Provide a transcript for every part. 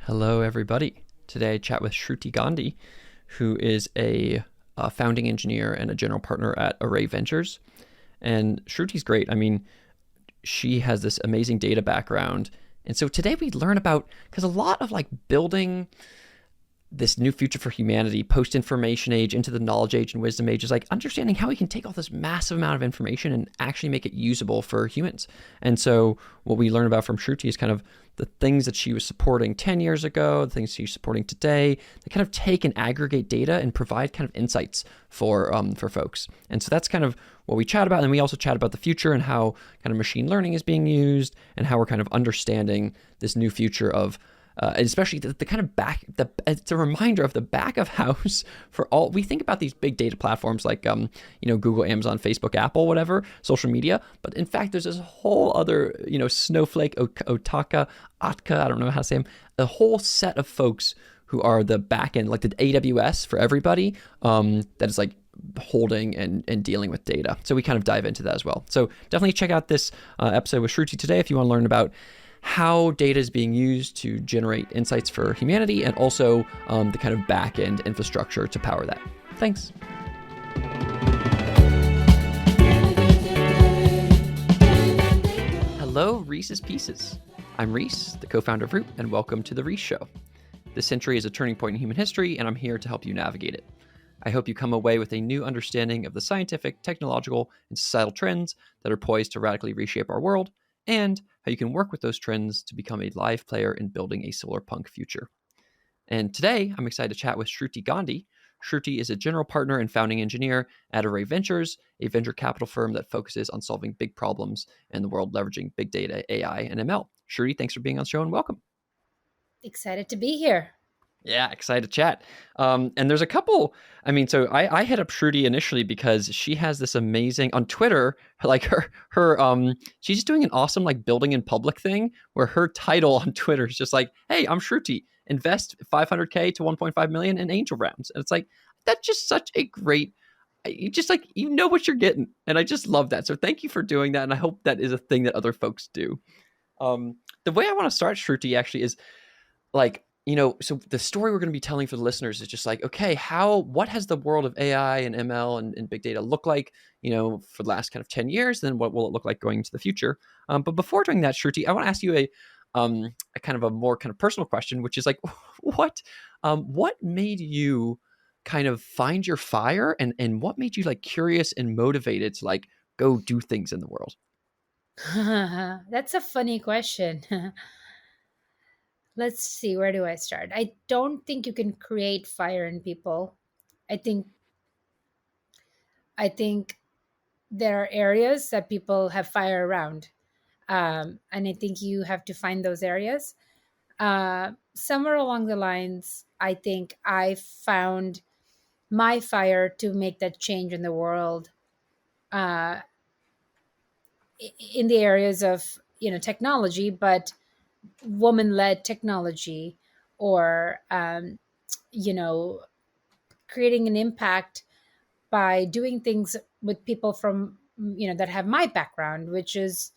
Hello, everybody. Today I chat with Shruti Gandhi, who is a founding engineer and a general partner at Array Ventures. And Shruti's great. I mean, she has this amazing data background. And so today we learn about, because a lot of like building this new future for humanity, post-information age into the knowledge age and wisdom age, is like understanding how we can take all this massive amount of information and actually make it usable for humans. And so what we learn about from Shruti is kind of the things that she was supporting 10 years ago, the things she's supporting today. They kind of take and aggregate data and provide kind of insights for folks. And so that's kind of what we chat about. And we also chat about the future and how kind of machine learning is being used and how we're kind of understanding this new future of especially the kind of it's a reminder of the back of house for all. We think about these big data platforms like, Google, Amazon, Facebook, Apple, whatever, social media. But in fact, there's this whole other, Snowflake, Otaka, Atka, I don't know how to say them, a whole set of folks who are the back end, like the AWS for everybody, that is like holding and dealing with data. So we kind of dive into that as well. So definitely check out this episode with Shruti today if you want to learn about how data is being used to generate insights for humanity, and also the kind of back-end infrastructure to power that. Thanks. Hello, Rhys's Pieces. I'm Rhys, the co-founder of Root, and welcome to The Rhys Show. This century is a turning point in human history, and I'm here to help you navigate it. I hope you come away with a new understanding of the scientific, technological, and societal trends that are poised to radically reshape our world, and how you can work with those trends to become a live player in building a solar punk future. And today, I'm excited to chat with Shruti Gandhi. Shruti is a general partner and founding engineer at Array Ventures, a venture capital firm that focuses on solving big problems in the world, leveraging big data, AI, and ML. Shruti, thanks for being on the show and welcome. Excited to be here. Yeah, excited to chat. And there's a couple, so I hit up Shruti initially because she has this amazing, on Twitter, like she's doing an awesome like building in public thing where her title on Twitter is just like, hey, I'm Shruti, invest 500K to 1.5 million in angel rounds. And it's like, that's just such a great, you just like, you know what you're getting. And I just love that. So thank you for doing that. And I hope that is a thing that other folks do. The way I want to start, Shruti, actually is like, so the story we're going to be telling for the listeners is just like, okay, what has the world of AI and ML and big data look like, for the last kind of 10 years, then what will it look like going into the future? But before doing that, Shruti, I want to ask you a kind of a more kind of personal question, which is like, what made you kind of find your fire, and what made you like curious and motivated to like go do things in the world? That's a funny question. Let's see, where do I start? I don't think you can create fire in people. I think I think there are areas that people have fire around. And I think you have to find those areas. Somewhere along the lines, I think I found my fire to make that change in the world, uh, in the areas of technology, but woman-led technology, or you know creating an impact by doing things with people from that have my background, which is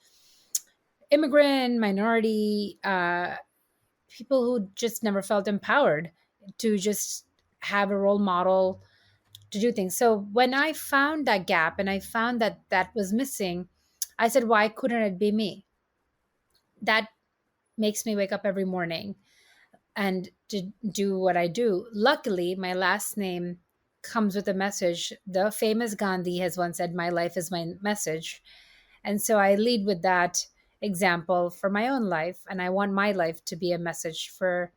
immigrant, minority, people who just never felt empowered to just have a role model to do things. So when I found that gap and I found that that was missing, I said, why couldn't it be me? That makes me wake up every morning and to do what I do. Luckily, my last name comes with a message. The famous Gandhi has once said, my life is my message. And so I lead with that example for my own life. And I want my life to be a message for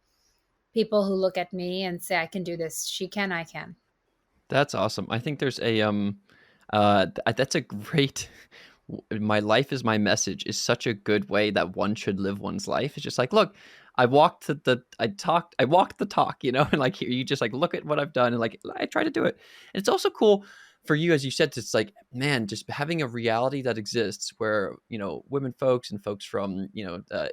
people who look at me and say, I can do this. She can, I can. That's awesome. I think there's a that's a great, my life is my message is such a good way that one should live one's life. It's just like, look, I walked the talk, and like here you just like look at what I've done and like I try to do it. And it's also cool for you, as you said, it's like, man, just having a reality that exists where, women folks and folks from,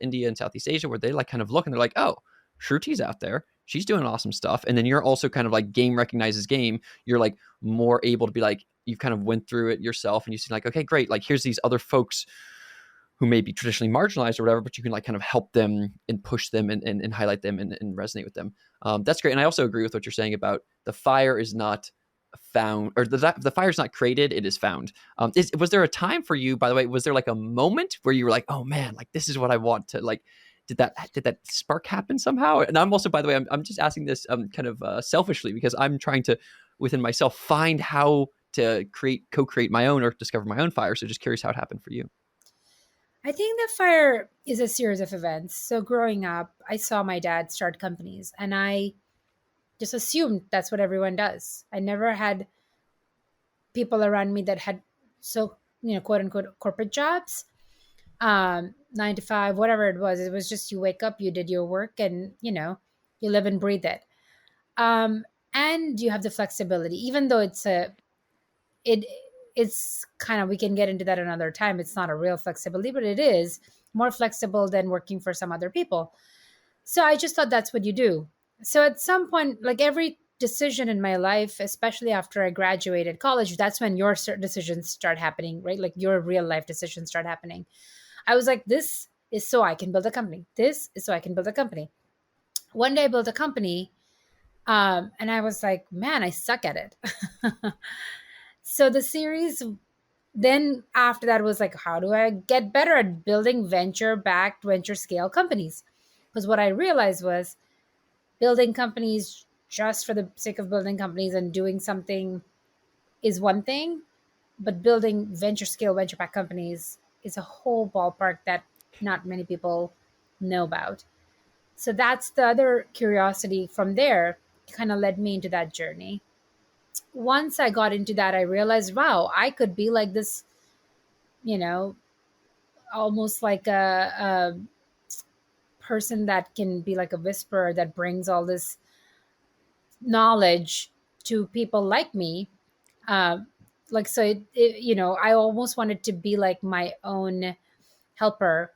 India and Southeast Asia, where they like kind of look and they're like, oh, Shruti's out there. She's doing awesome stuff. And then you're also kind of like game recognizes game. You're like more able to be like, you kind of went through it yourself and you see like, okay, great. Like here's these other folks who may be traditionally marginalized or whatever, but you can like kind of help them and push them and highlight them and resonate with them. That's great. And I also agree with what you're saying about the fire is not found, or the fire is not created, it is found. Was there a time for you, by the way, was there like a moment where you were like, oh man, like this is what I want to like, did that spark happen somehow? And I'm also, by the way, I'm just asking this kind of selfishly because I'm trying to within myself find how to co-create my own or discover my own fire. So just curious how it happened for you. I think the fire is a series of events. So growing up, I saw my dad start companies, and I just assumed that's what everyone does. I never had people around me that had, so, quote unquote corporate jobs, 9 to 5, whatever it was. It was just you wake up, you did your work, and you live and breathe it. And you have the flexibility, even though it it's kind of, we can get into that another time. It's not a real flexibility, but it is more flexible than working for some other people. So I just thought that's what you do. So at some point, like every decision in my life, especially after I graduated college, that's when your decisions start happening, right? Like your real life decisions start happening. I was like, this is so I can build a company. This is so I can build a company. One day I built a company, and I was like, man, I suck at it. So the series then after that was like, how do I get better at building venture backed, venture scale companies? Because what I realized was building companies just for the sake of building companies and doing something is one thing, but building venture scale, venture backed companies is a whole ballpark that not many people know about. So that's the other curiosity from there, kind of led me into that journey. Once I got into that, I realized, wow, I could be like this, you know, almost like a person that can be like a whisperer that brings all this knowledge to people like me. Uh, like, so I almost wanted to be like my own helper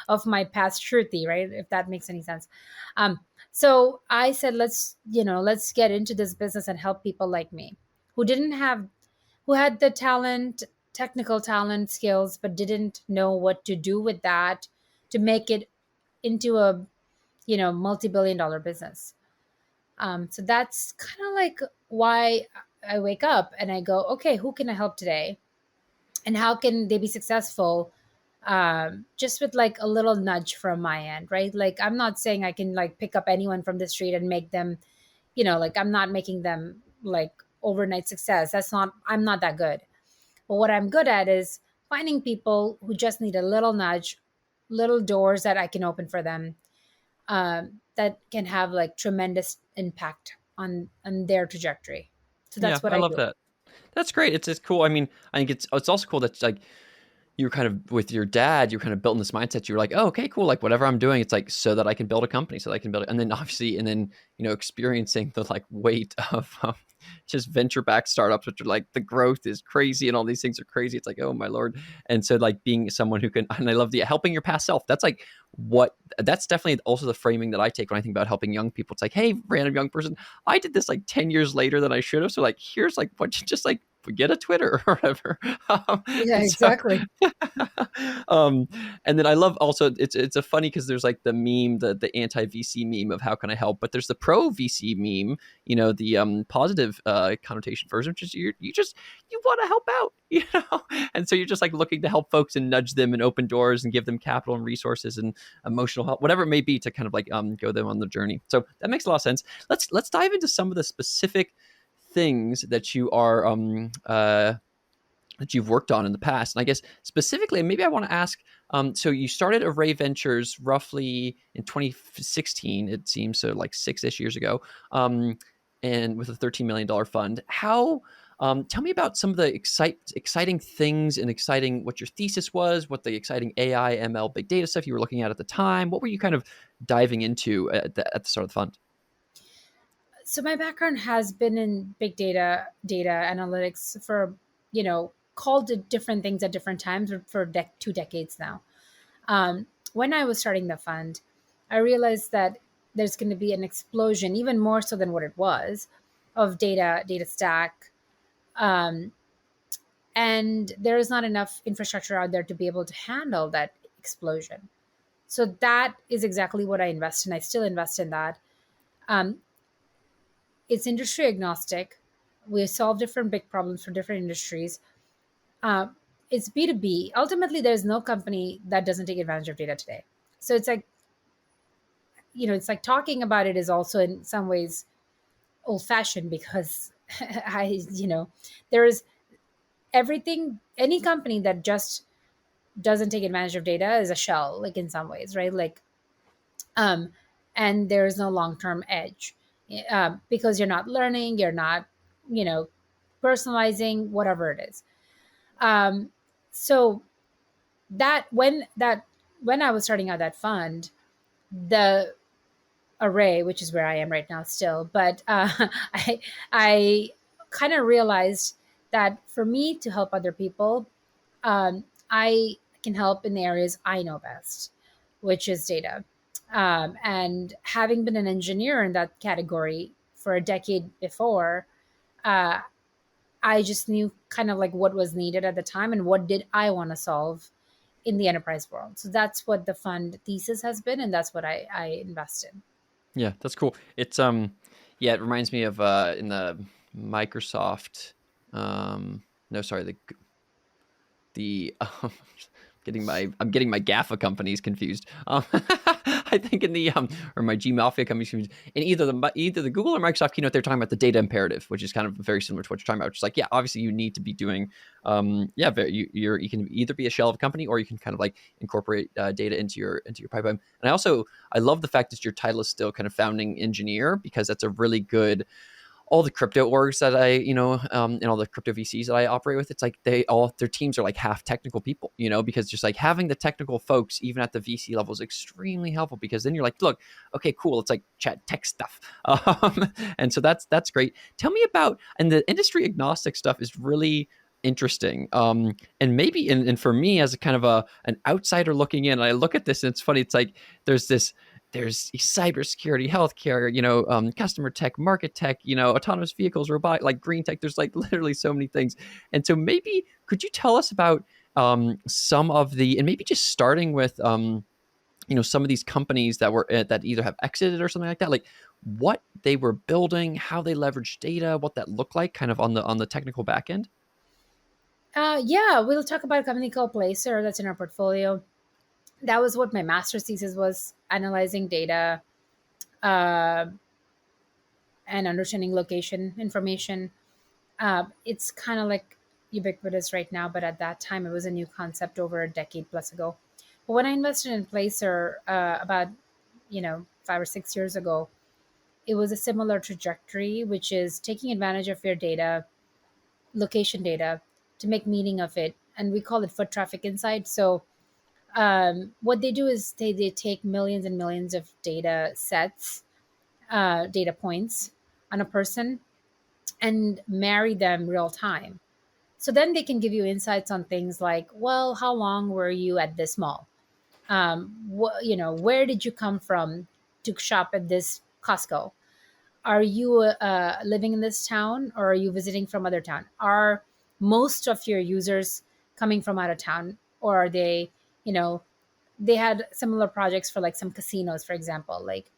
of my past Shruti, right? If that makes any sense. Um, so I said, let's get into this business and help people like me who didn't have, who had the talent, technical talent, skills, but didn't know what to do with that to make it into a, multi-billion dollar business. So that's kind of like why I wake up and I go, okay, who can I help today? And how can they be successful, just with like a little nudge from my end, right? Like, I'm not saying I can like pick up anyone from the street and make them, like, I'm not making them like overnight success. I'm not that good. But what I'm good at is finding people who just need a little nudge, little doors that I can open for them, that can have like tremendous impact on their trajectory. So Yeah, that's what I I love do. that. That's great. It's cool. I mean, I think it's also cool that like you were kind of with your dad, you were kind of built in this mindset. You were like, oh, okay, cool. Like whatever I'm doing, it's like so that I can build a company, so that I can build it. And then obviously, and then experiencing the like weight of just venture back startups, which are like the growth is crazy and all these things are crazy. It's like, oh my lord. And so like being someone who can, and I love the helping your past self. That's like that's definitely also the framing that I take when I think about helping young people. It's like, hey, random young person, I did this like 10 years later than I should have. So like, here's like what you just like get a Twitter or whatever. Yeah, And so exactly. um, and then I love also it's a funny because there's like the meme, the anti VC meme of how can I help, but there's the pro VC meme, the positive connotation version, which is you want to help out, and so you're just like looking to help folks and nudge them and open doors and give them capital and resources and emotional help, whatever it may be, to kind of like go them on the journey. So that makes a lot of sense. Let's dive into some of the specific things that you are that you've worked on in the past. And I guess specifically, maybe I want to ask, so you started Array Ventures roughly in 2016, it seems, so like 6-ish years ago, and with a $13 million fund. Tell me about some of the exciting things and exciting what your thesis was, what the exciting AI, ML, big data stuff you were looking at the time. What were you kind of diving into at the start of the fund? So my background has been in big data analytics for, called it different things at different times for 2 decades now. When I was starting the fund, I realized that there's going to be an explosion, even more so than what it was, of data stack, um, and there is not enough infrastructure out there to be able to handle that explosion. So that is exactly what I invest in. I still invest in that. um, it's industry agnostic. We solve different big problems for different industries. uh, it's B2B. Ultimately, there's no company that doesn't take advantage of data today. So it's like, it's like talking about it is also in some ways old fashioned, because there is everything. Any company that just doesn't take advantage of data is a shell, like in some ways, right? Like, um, and there's no long term edge, because you're not learning, you're not, you know, personalizing, whatever it is. Um, so when I was starting out that fund, the array, which is where I am right now still, but I kind of realized that for me to help other people, I can help in the areas I know best, which is data. And having been an engineer in that category for a decade before, uh, I just knew kind of like what was needed at the time and what did I want to solve in the enterprise world. So that's what the fund thesis has been, and that's what I invest in. Yeah, that's cool. It's yeah, it reminds me of in the Microsoft no, sorry, the getting my GAFA companies confused. I think in the or my G Mafia companies confused. In either the Google or Microsoft keynote, they're talking about the data imperative, which is kind of very similar to what you're talking about. Which is like, yeah, obviously you need to be doing, you can either be a shell of a company or you can kind of like incorporate data into your pipeline. And I love the fact that your title is still kind of founding engineer, because that's a really good, all the crypto orgs that and all the crypto VCs that I operate with, it's like their teams are like half technical people, because just like having the technical folks, even at the VC level, is extremely helpful, because then you're like, look, okay, cool. It's like chat tech stuff. And so that's great. Tell me about, and the industry agnostic stuff is really interesting. And maybe, and for me as a kind of an outsider looking in, I look at this and it's funny. It's like, there's cybersecurity, healthcare, customer tech, market tech, autonomous vehicles, robotic, like green tech. There's like literally so many things. And so maybe could you tell us about some of the, and maybe just starting with, some of these companies that either have exited or something like that, like what they were building, how they leveraged data, what that looked like, kind of on the technical back end. Yeah, we'll talk about a company called Placer that's in our portfolio. That was what my master's thesis was, analyzing data, uh, and understanding location information. It's kind of like ubiquitous right now, but at that time it was a new concept over a decade plus ago. But when I invested in Placer about 5 or 6 years ago, it was a similar trajectory, which is taking advantage of your data, location data, to make meaning of it, and we call it foot traffic insight. So what they do is they take millions and millions of data sets, data points on a person, and marry them real time. So then they can give you insights on things like, well, how long were you at this mall? Where did you come from to shop at this Costco? Are you living in this town, or are you visiting from other town? Are most of your users coming from out of town, or are they, you know, they had similar projects for like some casinos, for example. Like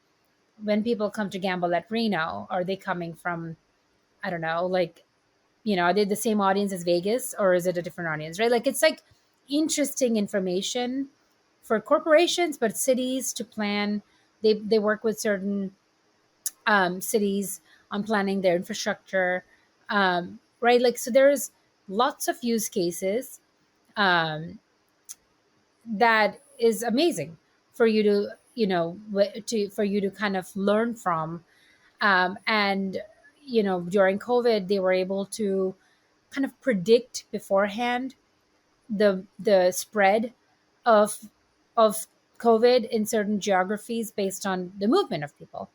when people come to gamble at Reno, are they coming from, I don't know, like, are they the same audience as Vegas, or is it a different audience, right? Like it's like interesting information for corporations, but cities to plan. They work with certain cities on planning their infrastructure, right? Like, so there's lots of use cases um, that is amazing for you to, for you to kind of learn from. And during COVID, they were able to kind of predict beforehand the spread of of COVID in certain geographies based on the movement of people,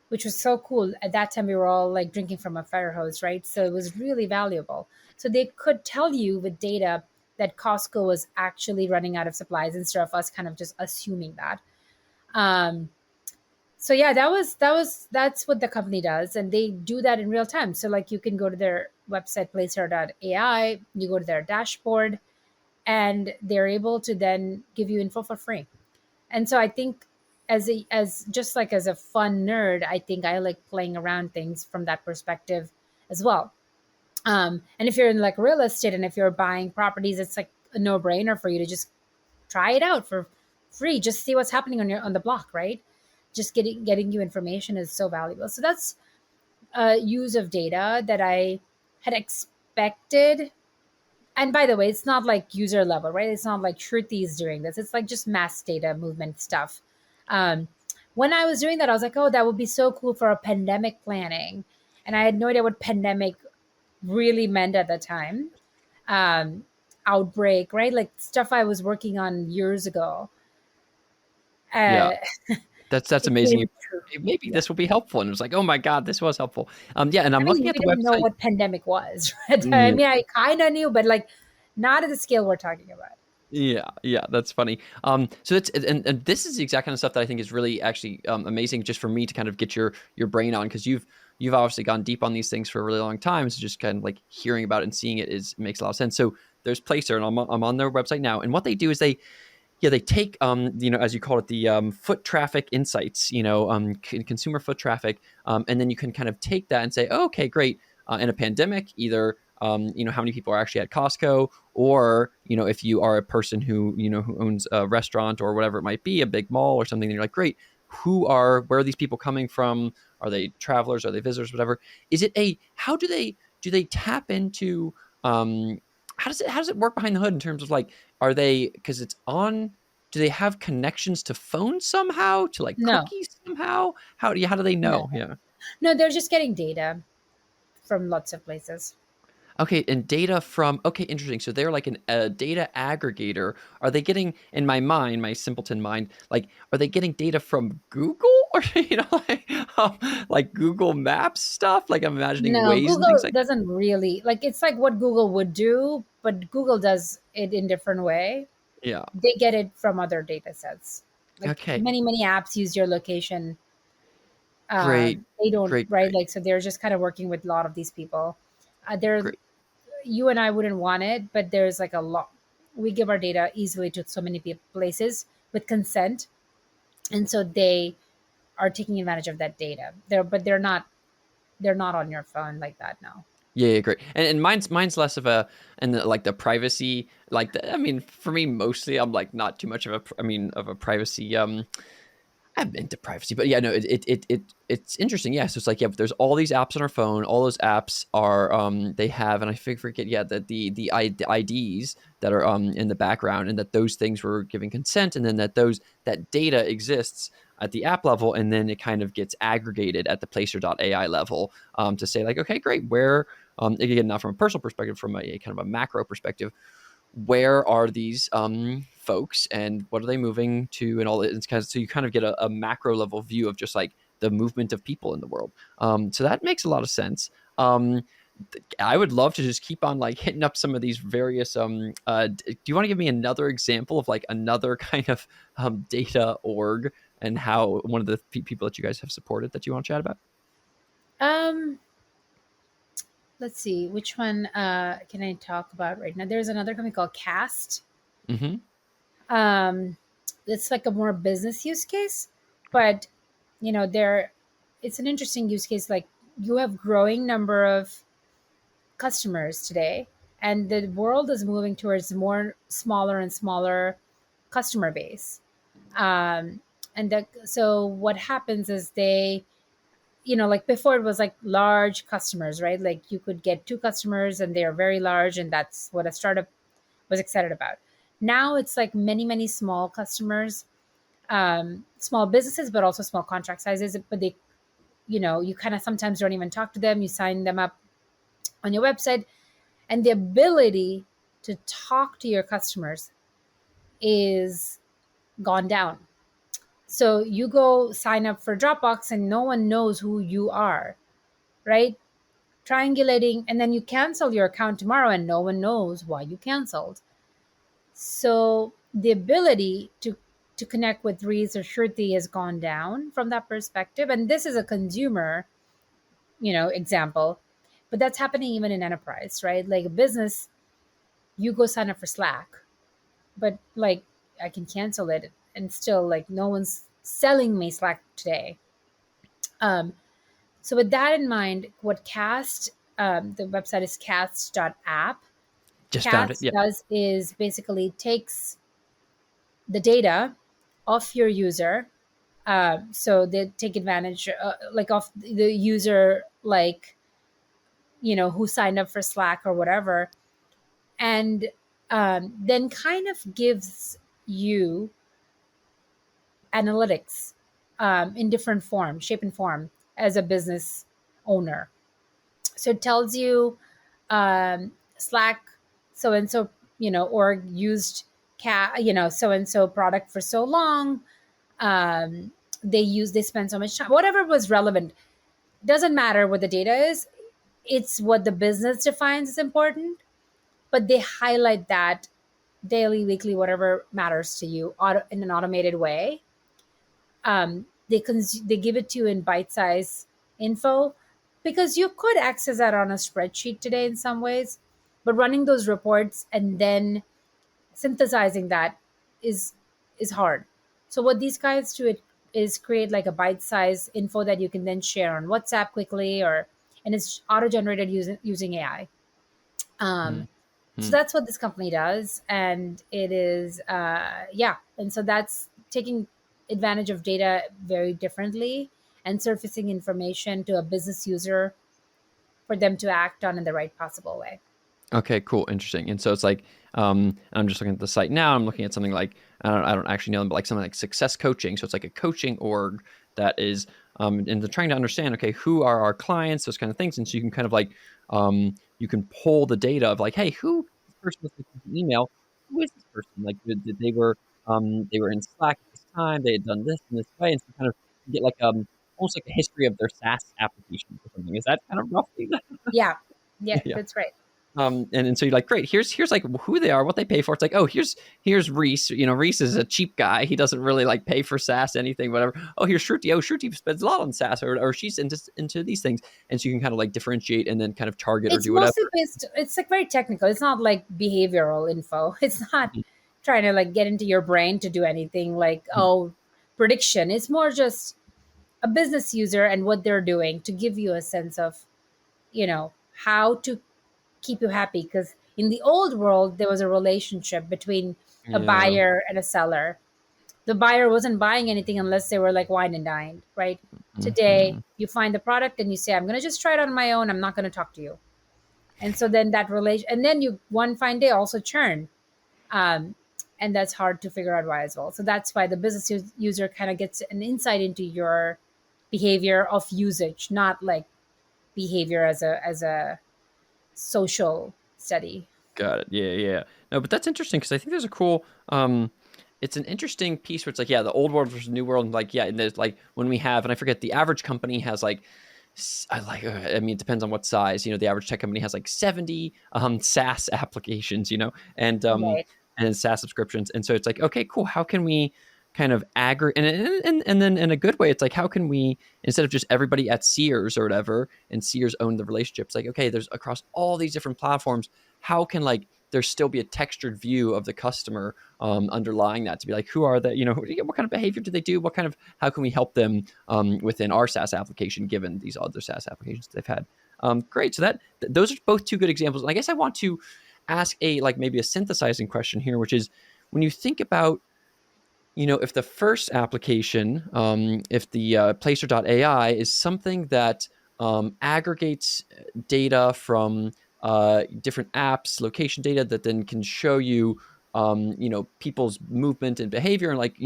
which was so cool. At that time, we were all like drinking from a fire hose, right? So it was really valuable. So they could tell you with data that Costco was actually running out of supplies instead of us kind of just assuming that. Um, So yeah, that's what the company does, and they do that in real time. So like you can go to their website Placer.ai, you go to their dashboard, and they're able to then give you info for free. And so I think as just like as a fun nerd, I think I like playing around things from that perspective as well. And if you're in like real estate and if you're buying properties, it's like a no brainer for you to just try it out for free. Just see what's happening on the block, right? Just getting you information is so valuable. So that's a use of data that I had expected. And by the way, it's not like user level, right? It's not like Shruti is doing this. It's like just mass data movement stuff. Um, when I was doing that, I was like, oh, that would be so cool for a pandemic planning. And I had no idea what pandemic really meant at the time. Um, Outbreak, right? Like stuff I was working on years ago. Yeah, Uh, that's it amazing. came true. Maybe Yeah. this will be helpful, and it was like, oh my god, this was helpful. Yeah, and I I'm mean, looking we at the didn't know website. what pandemic was. Right? I Mm, mean, I kind of knew, but like not at the scale we're talking about. yeah, yeah, that's funny. So it's and this is the exact kind of stuff that I think is really actually amazing, just for me to kind of get your brain on, because you've obviously gone deep on these things for a really long time. So just kind of like hearing about it and seeing it is makes a lot of sense. So there's Placer, and I'm on their website now, and what they do is they take as you call it, the foot traffic insights, consumer foot traffic, and then you can kind of take that and say, oh, okay, great. In a pandemic, either how many people are actually at Costco, or if you are a person who owns a restaurant or whatever it might be, a big mall or something, then you're like, great, where are these people coming from? Are they travelers? Are they visitors? Whatever. Is it a how do they tap into how does it work behind the hood in terms of like, are they, because it's on, do they have connections to phones somehow, to like No, cookies somehow? How do they no, know? Yeah. no. They're just getting data from lots of places. Okay, and data from, okay, interesting. So they're like a data aggregator. Are they getting, in my mind, my simpleton mind, like, are they getting data from Google, or like Google Maps stuff? Like, I'm imagining No, Waze and things Google like that. doesn't really like. It's like what Google would do, but Google does it in different way. Yeah. They get it from other data sets. Like Okay. many apps use your location. Great. They don't, Great. right? Great. Like so, they're just kind of working with a lot of these people. There, Great. you and I wouldn't want it, but there's like a lot. We give our data easily to so many places with consent, and so they are taking advantage of that data. But they're not on your phone like that now. Yeah, yeah, great. And mine's less of a, and like the privacy, like I mean, for me mostly, I'm like not too much of a, I mean, of a privacy. I'm into privacy, but yeah, no, it's interesting. Yeah, so it's like, yeah, there's all these apps on our phone. All those apps are they have, and I forget, yeah, that the IDs that are in the background, and that those things were giving consent, and then that data exists at the app level, and then it kind of gets aggregated at the Placer.ai level, to say like, okay, great, where, again, not from a personal perspective, from a kind of a macro perspective, where are these folks, and what are they moving to, and all that. It's kind of, so you kind of get a macro level view of just like the movement of people in the world. So that makes a lot of sense. I would love to just keep on like hitting up some of these various. Do you want to give me another example of like another kind of data org, and how one of the people that you guys have supported that you want to chat about? Um, let's see which one can I talk about right now. There's another company called Cast. Mm-hmm. Um, it's like a more business use case, but there, it's an interesting use case. Like you have growing number of customers today, and the world is moving towards more smaller and smaller customer base. Um, so what happens is like before it was like large customers, right? Like you could get two customers and they are very large, and that's what a startup was excited about. Now it's like many small customers, small businesses, but also small contract sizes. But you kind of sometimes don't even talk to them. You sign them up on your website, and the ability to talk to your customers is gone down. So you go sign up for Dropbox and no one knows who you are, right? Triangulating, and then you cancel your account tomorrow and no one knows why you canceled. So the ability to to connect with Rhys or Shruti has gone down from that perspective. And this is a consumer, example, but that's happening even in enterprise, right? Like a business, you go sign up for Slack, but like I can cancel it and still like no one's selling me Slack today. Um, so with that in mind, what Cast, the website is cast.app. Just found it. Cast Yeah. does is basically takes the data of your user. So they take advantage like of the user, like who signed up for Slack or whatever, and then kind of gives you analytics in different form, shape, and form as a business owner. So it tells you Slack, so and so, org used so and so product for so long. Um, they spend so much time. Whatever was relevant, doesn't matter what the data is. It's what the business defines as important, but they highlight that daily, weekly, whatever matters to you, in an automated way. They give it to you in bite size info, because you could access that on a spreadsheet today in some ways, but running those reports and then synthesizing that is is hard. So what these guys do it is create like a bite size info that you can then share on WhatsApp quickly, or and it's auto generated using AI. Um, so Mm-hmm. that's what this company does, and it is yeah, and so that's taking advantage of data very differently and surfacing information to a business user for them to act on in the right possible way. Okay, cool, interesting. And so it's like, I'm just looking at the site now. I'm looking at something like I don't actually know them, but like something like success coaching. So it's like a coaching org that is, and they're trying to understand, okay, who are our clients, those kind of things. And so you can kind of like, you can pull the data of like, hey, who this person was making an email? Who is this person? Like, they were in Slack at this time. They had done this in this way, and so kind of get like almost like a history of their SaaS application or something. Is that kind of roughly? Yeah, yeah, Yeah. that's right. And so you're like, great, here's like who they are, what they pay for. It's like, oh, here's Rhys. Rhys is a cheap guy. He doesn't really like pay for SaaS, anything, whatever. Oh, here's Shruti. Oh, Shruti spends a lot on SaaS, or she's into these things. And so you can kind of like differentiate and then kind of target or It's do whatever. mostly based, it's like very technical. It's not like behavioral info. It's not Mhm. trying to like get into your brain to do anything like, oh, prediction. It's more just a business user and what they're doing to give you a sense of, how to keep you happy. Because in the old world, there was a relationship between a Yeah. buyer and a seller. The buyer wasn't buying anything unless they were like wine and dined, right? Today, Hmm. you find the product and you say, I'm going to just try it on my own. I'm not going to talk to you. And so then that relation, and then you one fine day also churn. Um, and that's hard to figure out why as well. So that's why the business user kind of gets an insight into your behavior of usage, not like behavior as a social study. Got it. Yeah, yeah. No, but that's interesting because I think there's a cool. It's an interesting piece where it's like, yeah, the old world versus new world, and like, yeah, and there's like when we have, and I forget, the average company has like, I like, I mean, it depends on what size. The average tech company has like 70 SaaS applications, Right. and SaaS subscriptions, and so it's like, okay, cool. How can we kind of aggregate, and then in a good way, it's like, how can we, instead of just everybody at Sears or whatever, and Sears owned the relationships, like, okay, there's across all these different platforms, how can like there still be a textured view of the customer underlying that, to be like, who are they, what kind of behavior do they do, what kind of, how can we help them within our SaaS application given these other SaaS applications they've had. Great, so those are both two good examples, and I guess I want to ask a like maybe a synthesizing question here, which is, when you think about, if the first application, if the Placer.ai is something that aggregates data from different apps, location data that then can show you, people's movement and behavior, and like,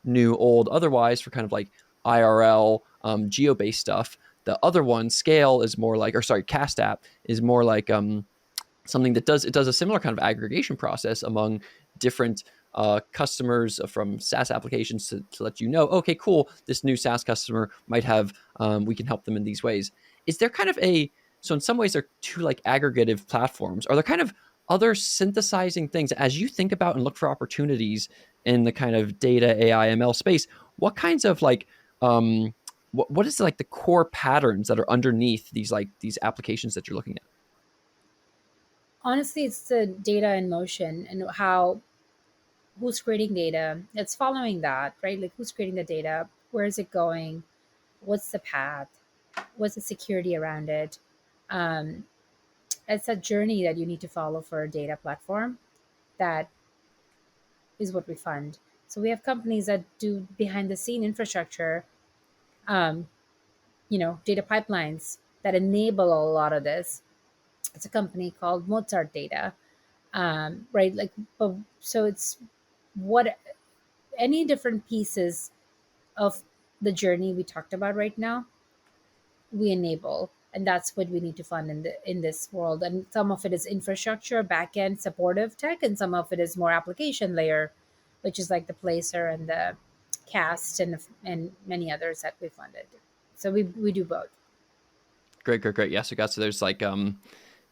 new, old, otherwise, for kind of like IRL geo-based stuff. The other one, Scale, is more like, or sorry, Cast app is more like something that does a similar kind of aggregation process among different customers from SaaS applications to let you know, okay, cool, this new SaaS customer might have, we can help them in these ways. Is there kind of so in some ways they're two like aggregative platforms. Are there kind of other synthesizing things as you think about and look for opportunities in the kind of data AI ML space, what kinds of like what is like the core patterns that are underneath these like these applications that you're looking at? Honestly, it's the data in motion and how who's creating data. It's following that, right? Like who's creating the data, where is it going, what's the path, what's the security around it. Um, it's a journey that you need to follow for a data platform. That is what we fund. So we have companies that do behind the scene infrastructure, um, data pipelines that enable a lot of this. It's a company called Mozart Data, right? Like, but so it's what any different pieces of the journey we talked about right now we enable, and that's what we need to fund in this world. And some of it is infrastructure, backend, supportive tech, and some of it is more application layer, which is like the Placer and the Cast and many others that we funded. So we do both. Great, great, great. Yes, so there's like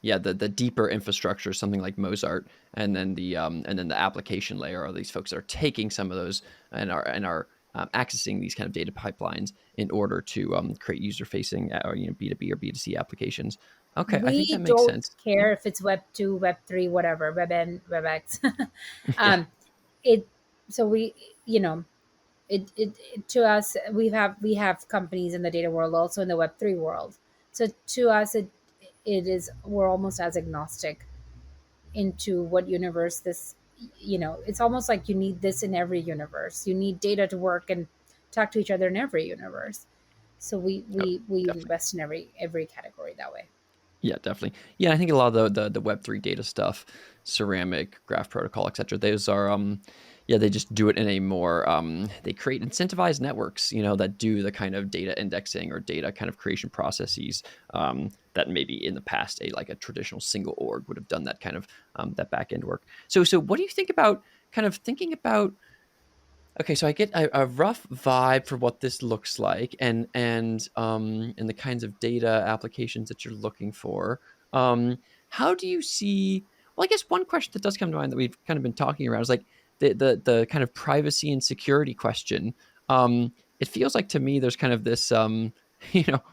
yeah, the deeper infrastructure, something like Mozart, and then the application layer are these folks that are taking some of those and are accessing these kind of data pipelines in order to create user facing or B2B or B2C applications. Okay, I think We that makes don't sense. care if it's Web 2, Web 3, whatever, Web N, Web X. Yeah, um, it so we you know it to us we have companies in the data world, also in the Web 3 world. So to us it is, we're almost as agnostic into what universe this, it's almost like you need this in every universe. You need data to work and talk to each other in every universe. So we oh, we we definitely. invest in every category that way. Yeah, definitely. Yeah, I think a lot of the Web3 data stuff, ceramic, graph protocol, etc. Those are yeah, they just do it in a more they create incentivized networks, that do the kind of data indexing or data kind of creation processes that maybe in the past a traditional single org would have done that kind of that back end work. So what do you think about kind of thinking about, okay, so I get a rough vibe for what this looks like, and the kinds of data applications that you're looking for. How do you see? Well, I guess one question that does come to mind that we've kind of been talking around is like the kind of privacy and security question. It feels like to me there's kind of this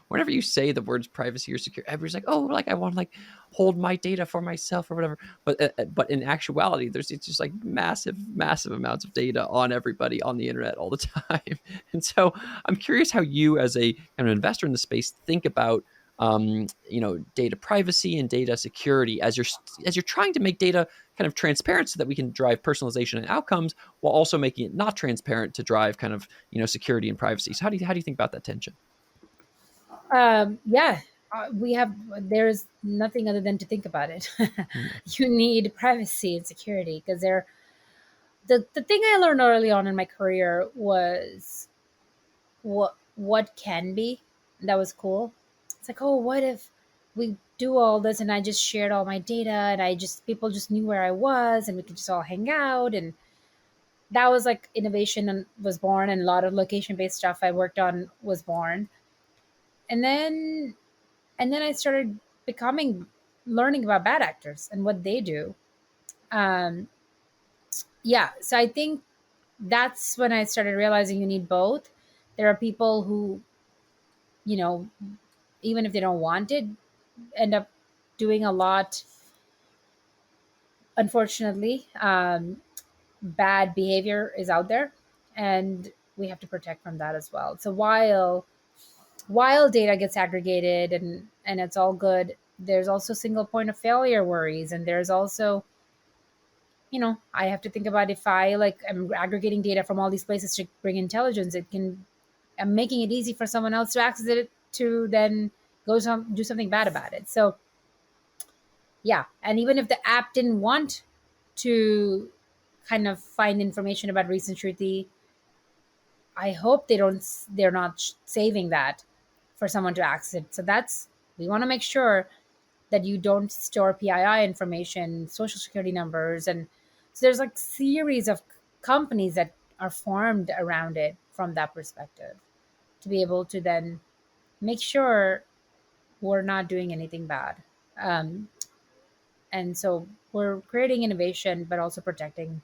whenever you say the words privacy or security, everybody's like, oh, like I want to like hold my data for myself or whatever. But in actuality, it's just like massive, massive amounts of data on everybody on the internet all the time. And so I'm curious how you, as a kind of investor in the space, think about data privacy and data security as you're trying to make data kind of transparent so that we can drive personalization and outcomes while also making it not transparent to drive kind of security and privacy. So how do you think about that tension? Yeah, we have. There's nothing other than to think about it. Yeah. You need privacy and security because they're the thing I learned early on in my career was what can be. That was cool. It's like, oh, what if we do all this and I just shared all my data and I just people just knew where I was and we could just all hang out. And that was like innovation and was born, and a lot of location based stuff I worked on was born. And then I started becoming learning about bad actors and what they do. Um, yeah, so I think that's when I started realizing you need both. There are people who, you know, even if they don't want it, end up doing a lot. Unfortunately, bad behavior is out there, and we have to protect from that as well. So while data gets aggregated and it's all good, there's also single point of failure worries, and there's also, I have to think about, if I like I'm aggregating data from all these places to bring intelligence, I'm making it easy for someone else to access it to then do something bad about it. So yeah, and even if the app didn't want to kind of find information about recent Shruti, I hope they're not saving that for someone to access it. So that's, we want to make sure that you don't store PII information, social security numbers, and so there's like series of companies that are formed around it from that perspective to be able to then make sure we're not doing anything bad. Um, and so we're creating innovation, but also protecting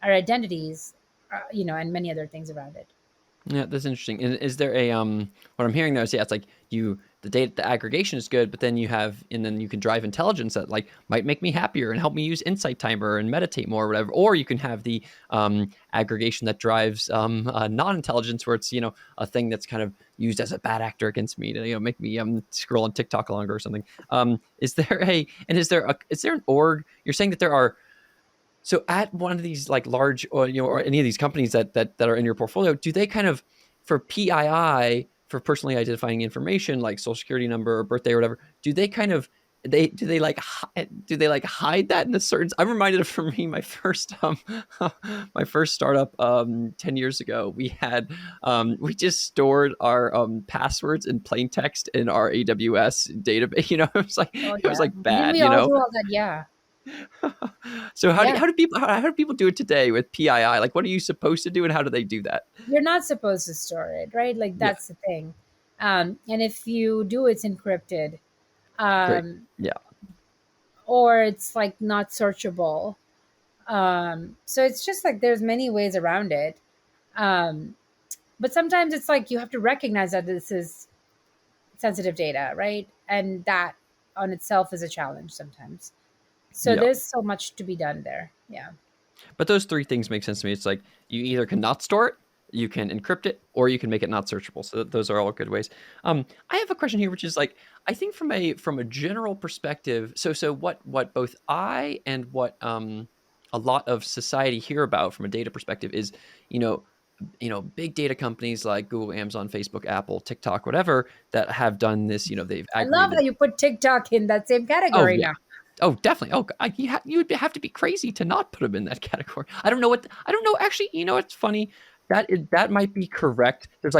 our identities and many other things around it. Yeah, that's interesting. And is there a what I'm hearing though is, yeah, it's like the aggregation is good, but then you can drive intelligence that like might make me happier and help me use Insight Timer and meditate more or whatever. Or you can have the aggregation that drives non-intelligence, where it's a thing that's kind of used as a bad actor against me to make me scroll on TikTok longer or something. Is there an org? You're saying that there are, so at one of these like large, or any of these companies that are in your portfolio, do they kind of, for PII, for personally identifying information like social security number or birthday or whatever, do they kind of, do they like hide that in a certain? I'm reminded of, for me, my first my first startup 10 years ago. We just stored our passwords in plain text in our AWS database. Oh It was yeah, like didn't bad. we all do all that? Yeah, So yeah. how do people do it today with PII? Like, what are you supposed to do, and how do they do that? You're not supposed to store it, right? Like Yeah, that's the thing. And if you do, it's encrypted, great. um, Yeah, or it's like not searchable. So it's just like there's many ways around it. Um, but sometimes it's like you have to recognize that this is sensitive data, right? And that on itself is a challenge sometimes. So yeah. there's so much to be done there. Yeah. But those three things make sense to me. It's like you either can not store it, you can encrypt it, or you can make it not searchable. So those are all good ways. I have a question here, which is like, I think from a general perspective. So what both I and what a lot of society hear about from a data perspective is, you know, big data companies like Google, Amazon, Facebook, Apple, TikTok, whatever, that have done this. They've I love how aggregated. you put TikTok in that same Oh category yeah. now. Oh, definitely. Oh, you would have to be crazy to not put him in that category. I don't know. Actually, it's funny. That might be correct. There's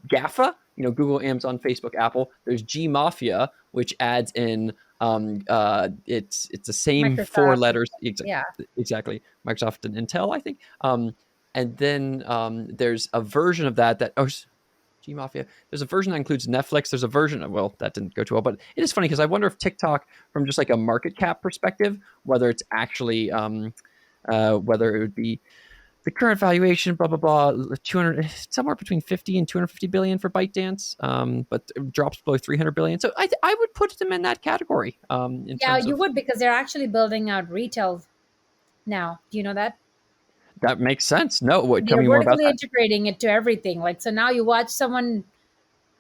GAFA, Google, Amazon, Facebook, Apple. There's G Mafia, which adds in it's the same four Microsoft. letters, Yeah. exactly. Microsoft and Intel, I think. And then there's a version of that. G Mafia. There's a version that includes Netflix. There's a version of, well, that didn't go too well, but it is funny because I wonder if TikTok, from just like a market cap perspective, whether it's actually, whether it would be the current valuation, blah, blah, blah, 200, somewhere between 50 and 250 billion for ByteDance, but it drops below 300 billion. So I would put them in that category in Yeah, terms you of, would because they're actually building out retail now. Do you know that? that makes sense. No, tell They're me more about vertically that. integrating it to everything. Like, so now you watch someone,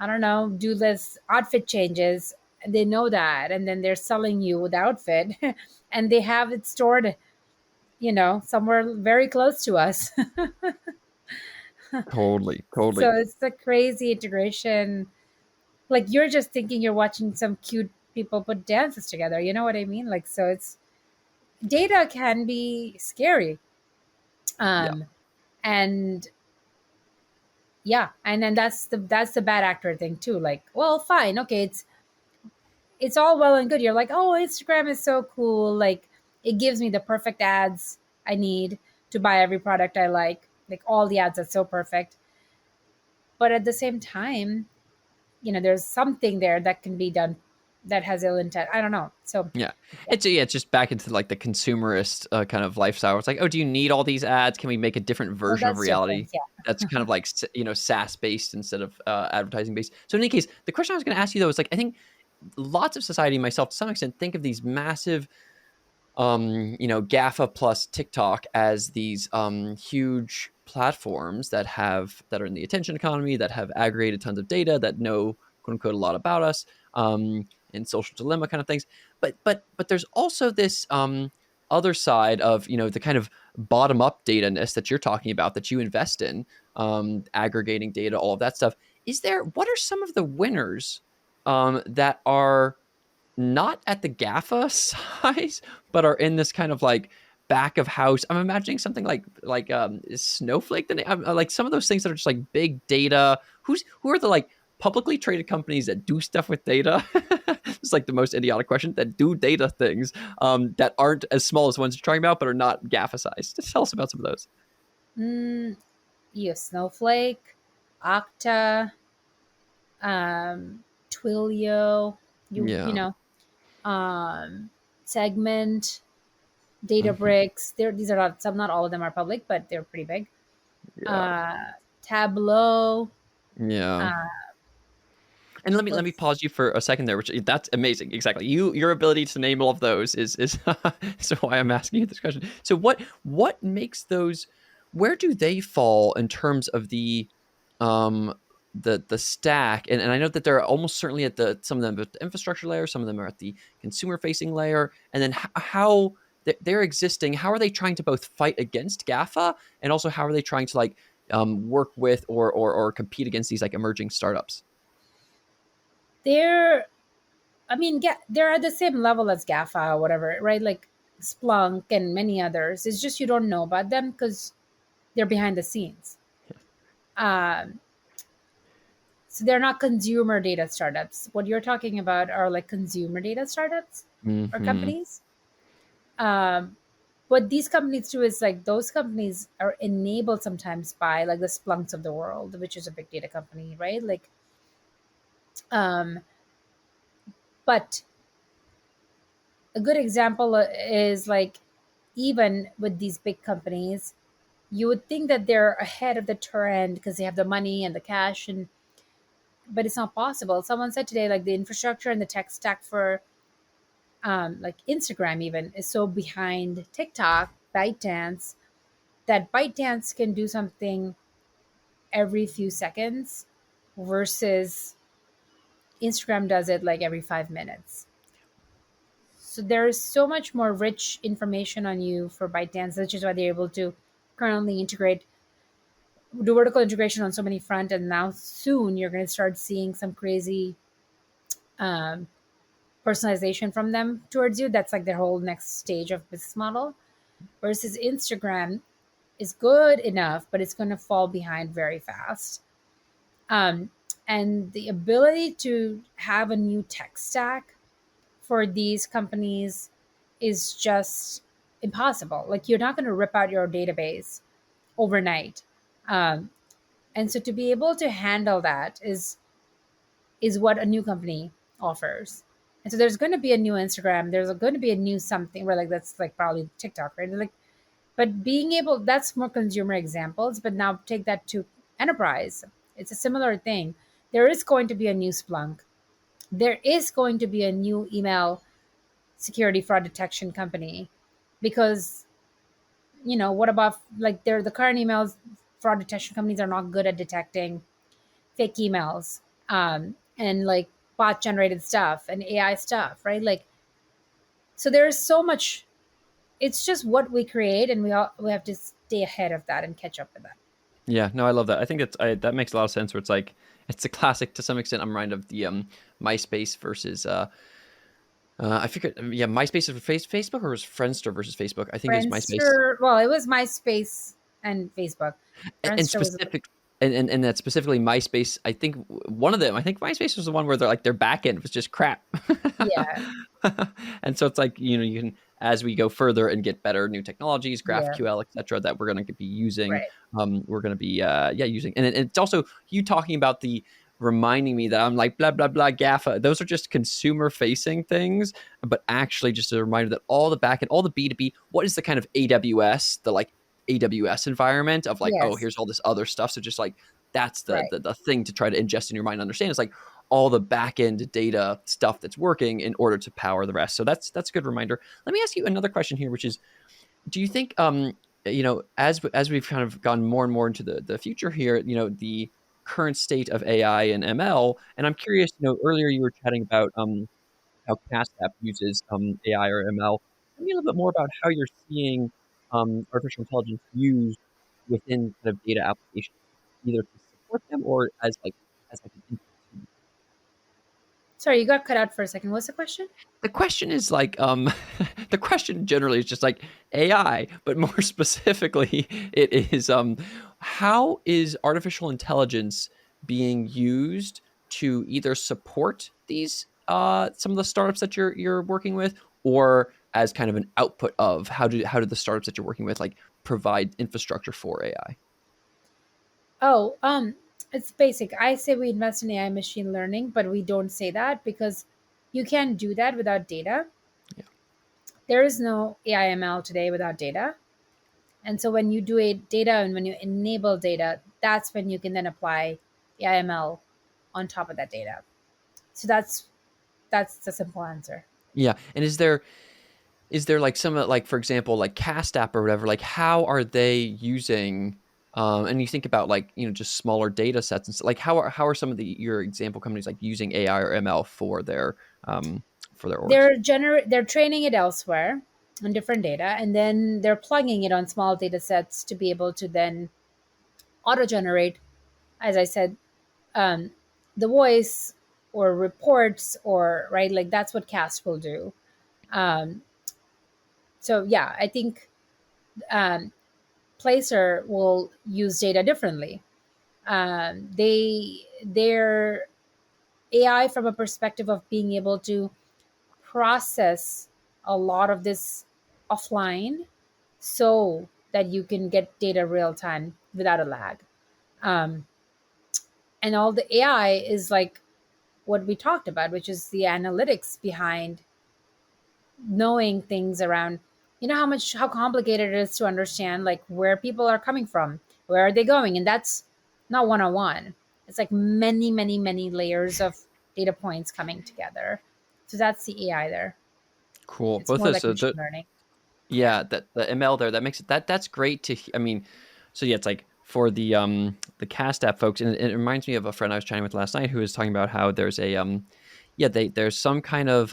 I don't know, do this outfit changes, and they know that, and then they're selling you the outfit, and they have it stored, somewhere very close to us. Totally, So totally. it's a crazy integration. Like you're just thinking you're watching some cute people put dances together. You know what I mean? Like, so it's data can be scary. Yeah, Um, and yeah, and then that's the bad actor thing too. Like, well, fine, okay, it's all well and good. You're like, oh, Instagram is so cool. Like, it gives me the perfect ads I need to buy every product I like all the ads are so perfect. But at the same time, there's something there that can be done that has ill intent. I don't know. So yeah. yeah, It's just back into like the consumerist kind of lifestyle. It's like, oh, do you need all these ads? Can we make a different well, version of that's different. reality Yeah. that's kind of like SaaS based instead of advertising based? So in any case, the question I was going to ask you though is like, I think lots of society, myself to some extent, think of these massive GAFA plus TikTok as these huge platforms that are in the attention economy, that have aggregated tons of data, that know, quote unquote, a lot about us, and social dilemma kind of things. But there's also this other side of the kind of bottom up data ness that you're talking about, that you invest in, aggregating data, all of that stuff. What are some of the winners that are not at the GAFA size, but are in this kind of like back of house? I'm imagining something like Snowflake. Like some of those things that are just like big data. Who are the like publicly traded companies that do stuff with data? It's like the most idiotic question, that do data things that aren't as small as ones you're talking about, but are not GAFA sized. Just tell us about some of those. mm, you Snowflake, Okta, Twilio, you Yeah. know, Segment, Hmm. Databricks. These are not all of them are public, but they're pretty big. Yeah. uh, Tableau. Yeah. Uh, And let me let's pause you for a second there, which that's amazing. Exactly. Your ability to name all of those is so why I'm asking you this question. So what makes those, where do they fall in terms of um the stack? And I know that they're almost certainly at the, some of them at the infrastructure layer, some of them are at the consumer facing layer, and then how they're existing, how are they trying to both fight against GAFA, and also how are they trying to like work with or compete against these like emerging startups? they're I mean, they're at the same level as GAFA or whatever, right? Like Splunk and many others. It's just you don't know about them because they're behind the scenes. Um, so they're not consumer data startups. What you're talking about are like consumer data startups or Hmm. companies. Um, what these companies do is like those companies are enabled sometimes by like the Splunks of the world, which is a big data company, right? Like, um, but a good example is like even with these big companies, you would think that they're ahead of the trend because they have the money and the cash, and but it's not possible. Someone said today like the infrastructure and the tech stack for like Instagram even is so behind TikTok, ByteDance, that ByteDance can do something every few seconds versus Instagram does it like every 5 minutes. So there is so much more rich information on you for ByteDance, which is why they're able to currently integrate, do vertical integration on so many front, and now soon you're going to start seeing some crazy um, personalization from them towards you. That's like their whole next stage of business model. Versus Instagram is good enough, but it's going to fall behind very fast. Um, and the ability to have a new tech stack for these companies is just impossible. Like you're not going to rip out your database overnight. Um, and so to be able to handle that is what a new company offers. And so there's going to be a new Instagram. There's going to be a new something where like that's like probably TikTok, right? Like, but being able, that's more consumer examples. But now take that to enterprise. It's a similar thing. There is going to be a new Splunk. There is going to be a new email security fraud detection company because what about like they're the current emails fraud detection companies are not good at detecting fake emails and like bot generated stuff and AI stuff, right? Like, so there's so much. It's just what we create, and we have to stay ahead of that and catch up with that. Yeah, no, I love that. I think that makes a lot of sense. Where it's like it's a classic to some extent. I'm reminded of the MySpace versus I figured, yeah, MySpace is Facebook, or was Friendster versus Facebook? I think it was MySpace. Friendster, well, it was MySpace and Facebook. And Friendster was specific, and that specifically MySpace. I think one of them. I think MySpace was the one where they're like their back end was just crap. yeah, And so it's like, you can, as we go further and get better new technologies, yeah, GraphQL, etc., that we're going to be using, right. we're going to be yeah, using. And it's also you talking about the, reminding me that I'm like blah blah blah GAFA. Those are just consumer facing things, but actually just a reminder that all the backend, all the B2B, what is the kind of AWS, the like AWS environment of like, oh, Yes, here's all this other stuff. So just like that's right. the thing to try to ingest in your mind and understand. It's like all the back end data stuff that's working in order to power the rest. So that's a good reminder. Let me ask you another question here, which is, do you think as we've kind of gone more and more into the future here, the current state of AI and ML, and I'm curious, earlier you were chatting about how Cast App uses AI or ML. Tell me a little bit more about how you're seeing artificial intelligence used within kind of data applications, either to support them or as like an input to them. Sorry, you got cut out for a second. What's the question? The question is like the question generally is just like AI, but more specifically, it is how is artificial intelligence being used to either support these some of the startups that you're working with, or as kind of an output of how do the startups that you're working with like provide infrastructure for AI? Oh, it's basic. I say we invest in AI machine learning, but we don't say that because you can't do that without data. Yeah. There is no AI ML today without data. And so when you do a data and when you enable data, that's when you can then apply AIML on top of that data. So that's the simple answer. Yeah. And is there like some like, for example, like Cast App or whatever, like how are they using and you think about like, just smaller data sets and like how are some of your example companies like using AI or ML for their orgs? They're training it elsewhere on different data, and then they're plugging it on small data sets to be able to then auto generate, as I said, um, the voice or reports, or right, like that's what Cast will do. Um, so yeah, I think um, Placer will use data differently. Their AI from a perspective of being able to process a lot of this offline so that you can get data real time without a lag. Um, and all the AI is like what we talked about, which is the analytics behind knowing things around, how complicated it is to understand like where people are coming from, where are they going, and that's not one on one. It's like many, many, many layers of data points coming together. So that's the AI there. Cool. It's Both more those. like So machine learning. Yeah. yeah, that the ML there, that makes it that's great I mean, so yeah, it's like for the Cast App folks, and it reminds me of a friend I was chatting with last night who was talking about how there's a yeah, there's some kind of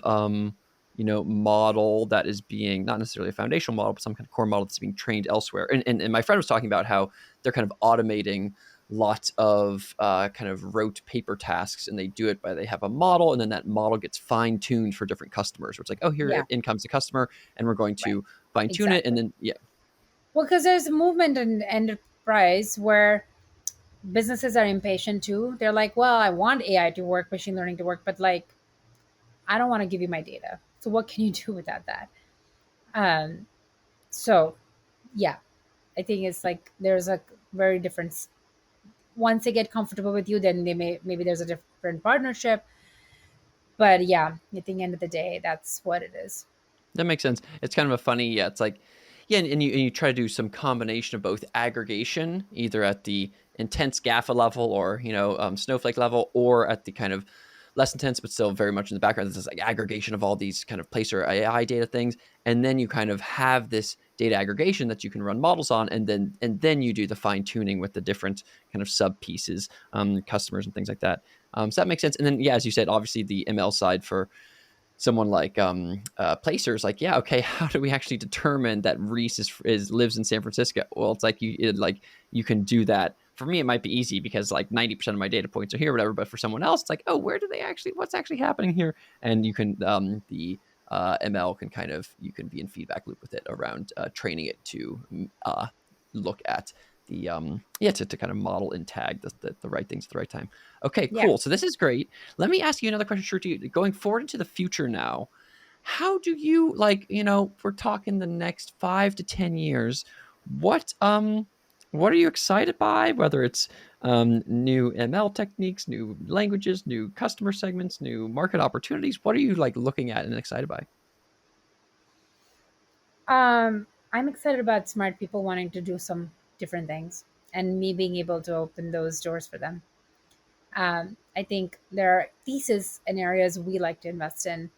model that is being, not necessarily a foundational model, but some kind of core model that's being trained elsewhere. And my friend was talking about how they're kind of automating lots of kind of rote paper tasks, and they do it by, they have a model, and then that model gets fine tuned for different customers. Where it's like, oh, here Yeah. in comes the customer, and we're going Right. to fine tune it, and Exactly. then yeah, Well, because there's a movement in enterprise where businesses are impatient too. They're like, well, I want AI to work, machine learning to work, but like, I don't want to give you my data. So what can you do without that? Um, so yeah, I think it's like there's a very different. Once they get comfortable with you, then maybe there's a different partnership. But yeah, at the end of the day, that's what it is. that makes sense. It's kind of a funny, yeah. It's like, yeah, and you try to do some combination of both aggregation, either at the intense GAFA level or Snowflake level, or at the kind of less intense but still very much in the background. This is like aggregation of all these kind of Placer AI data things, and then you kind of have this data aggregation that you can run models on, and then you do the fine tuning with the different kind of sub pieces, customers and things like that. So that makes sense. And then yeah, as you said, obviously the ML side for someone like Placers, like, yeah, okay, how do we actually determine that Rhys is lives in San Francisco? Well, it's like you can do that. For me, it might be easy because like 90% of my data points are here, or whatever. But for someone else, it's like, oh, where do they actually? What's actually happening here? And you can the ML can kind of, you can be in feedback loop with it around training it to look at the yeah, to kind of model and tag the right things at the right time. Okay, Yeah. cool. So this is great. Let me ask you another question, Shruti. Going forward into the future now, how do you, like, we're talking the next 5 to 10 years, what what are you excited by? Whether it's new ML techniques, new languages, new customer segments, new market opportunities, what are you like looking at and excited by? I'm excited about smart people wanting to do some different things and me being able to open those doors for them. I think there are theses and areas we like to invest in,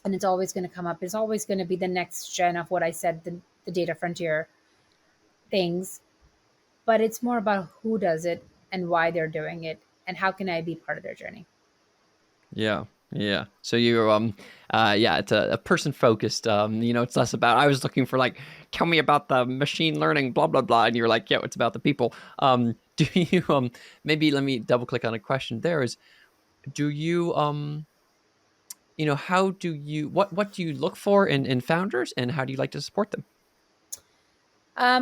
and it's always going to come up. It's always going to be the next gen of what I said, the data frontier things, but it's more about who does it and why they're doing it and how can I be part of their journey. Yeah. Yeah. So you're yeah, it's a person focused. It's less about, I was looking for like, tell me about the machine learning, blah blah blah. And you're like, yeah, it's about the people. Do you maybe let me double click on a question there is, do you how do you, what do you look for in founders, and how do you like to support them?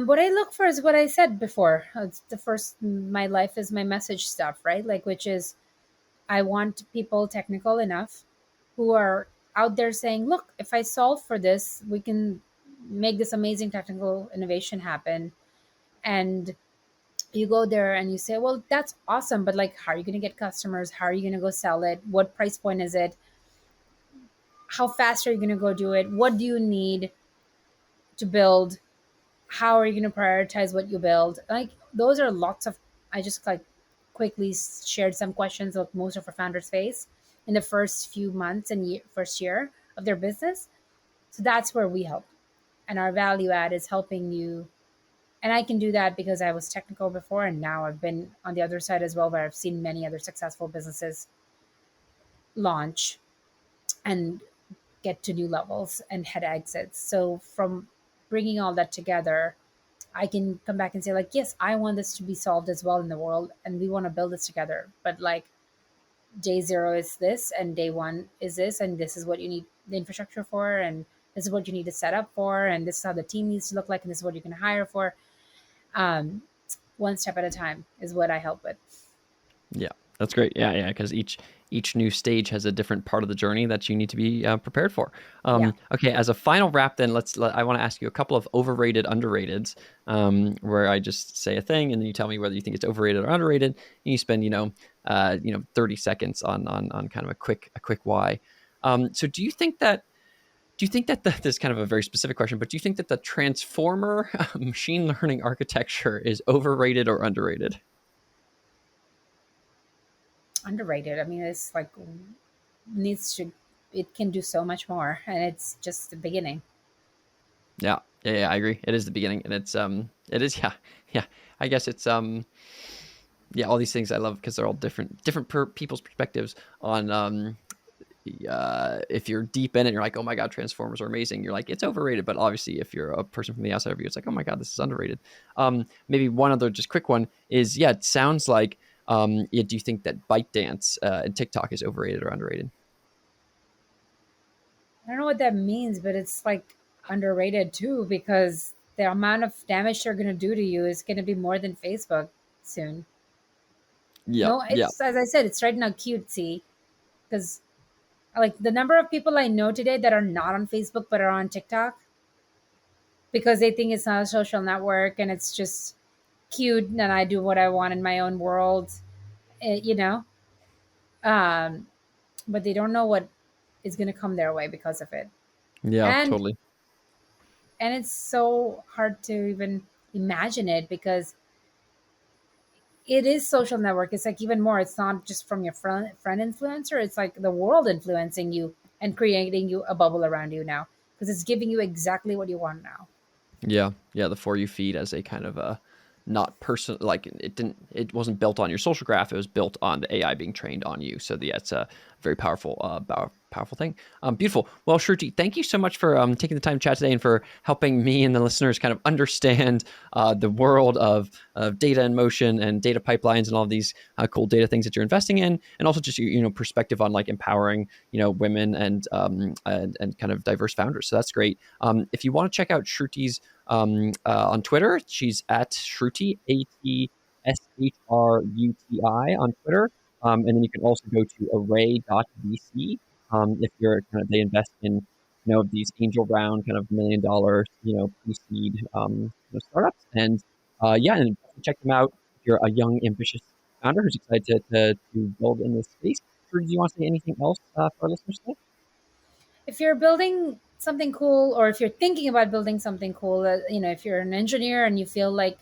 What I look for is what I said before. It's the first, my life is my message stuff, right? Like, which is I want people technical enough who are out there saying, look, if I solve for this, we can make this amazing technical innovation happen. And you go there and you say, well, that's awesome, but like, how are you going to get customers? How are you going to go sell it? What price point is it? How fast are you going to go do it? What do you need to build? how are you going to prioritize what you build? Like those are lots of, I just like quickly shared some questions that most of our founders face in the first few months and first year of their business. So that's where we help. And our value add is helping you. And I can do that because I was technical before, and now I've been on the other side as well, where I've seen many other successful businesses launch and get to new levels and head exits. So from bringing all that together, I can come back and say like, yes, I want this to be solved as well in the world, and we want to build this together. But like day zero is this, and day one is this, and this is what you need the infrastructure for, and this is what you need to set up for, and this is how the team needs to look like, and this is what you can hire for. Um, One step at a time is what I help with. Yeah, that's great. Yeah, because each new stage has a different part of the journey that you need to be prepared for. Yeah. Okay, as a final wrap, then I want to ask you a couple of overrated, underrateds, where I just say a thing and then you tell me whether you think it's overrated or underrated. And you spend 30 seconds on kind of a quick why. So do you think that this is kind of a very specific question, but do you think that the transformer machine learning architecture is overrated or underrated? Underrated. I mean, it's like needs to, it can do so much more, and it's just the beginning. Yeah, I agree. It is the beginning, and it is, yeah. I guess it's yeah, all these things I love because they're all different people's perspectives on if you're deep in it, you're like, oh my god, Transformers are amazing. You're like, it's overrated. But obviously, if you're a person from the outside of you, it's like, oh my god, this is underrated. Maybe one other just quick one is, yeah, it sounds like yeah, do you think that ByteDance and TikTok is overrated or underrated? I don't know what that means, but it's like underrated too, because the amount of damage they're going to do to you is going to be more than Facebook soon. Yep, No, yep. it's, as I said, it's right now cutesy, because like the number of people I know today that are not on Facebook but are on TikTok because they think it's not a social network and it's just cute and I do what I want in my own world, you know. Um, but they don't know what is going to come their way because of it. Yeah, And totally. it's so hard to even imagine it because it is social network. It's like even more, it's not just from your friend influencer, it's like the world influencing you and creating you a bubble around you now, because it's giving you exactly what you want now. Yeah, the For You feed as a kind of a not person, like it wasn't built on your social graph. It was built on the AI being trained on you. So yeah, it's a very powerful powerful thing. Beautiful. Well, Shruti, thank you so much for taking the time to chat today and for helping me and the listeners kind of understand the world of data in motion and data pipelines and all of these cool data things that you're investing in, and also just your perspective on like empowering women and kind of diverse founders. So that's great. If you want to check out Shruti's on Twitter, she's at Shruti, ATSHRUTI on Twitter. And then you can also go to array.vc if you're kind of, they invest in these angel round kind of $1 million pre-seed startups. And yeah, and check them out if you're a young ambitious founder who's excited to build in this space. Drew, do you want to say anything else for our listeners today? If you're building something cool, or if you're thinking about building something cool, if you're an engineer and you feel like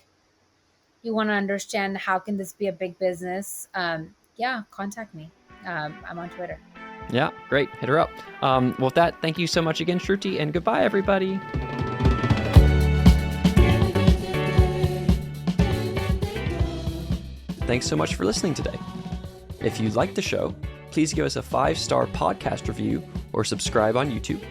you want to understand how can this be a big business, yeah, contact me. I'm on Twitter. Yeah, great. Hit her up. Well, with that, thank you so much again, Shruti, and goodbye, everybody. Thanks so much for listening today. If you liked the show, please give us a 5-star podcast review or subscribe on YouTube.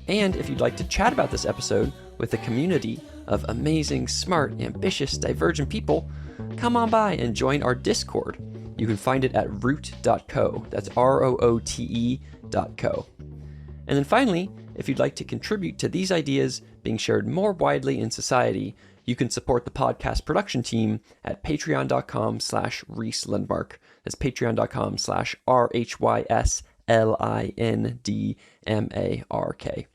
And if you'd like to chat about this episode with a community of amazing, smart, ambitious, divergent people, come on by and join our Discord. You can find it at root.co. That's ROOTE.co. And then finally, if you'd like to contribute to these ideas being shared more widely in society, you can support the podcast production team at patreon.com/Rhys Lindmark. That's patreon.com/RHYSLINDMARK.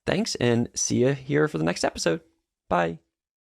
Thanks, and see you here for the next episode. Bye.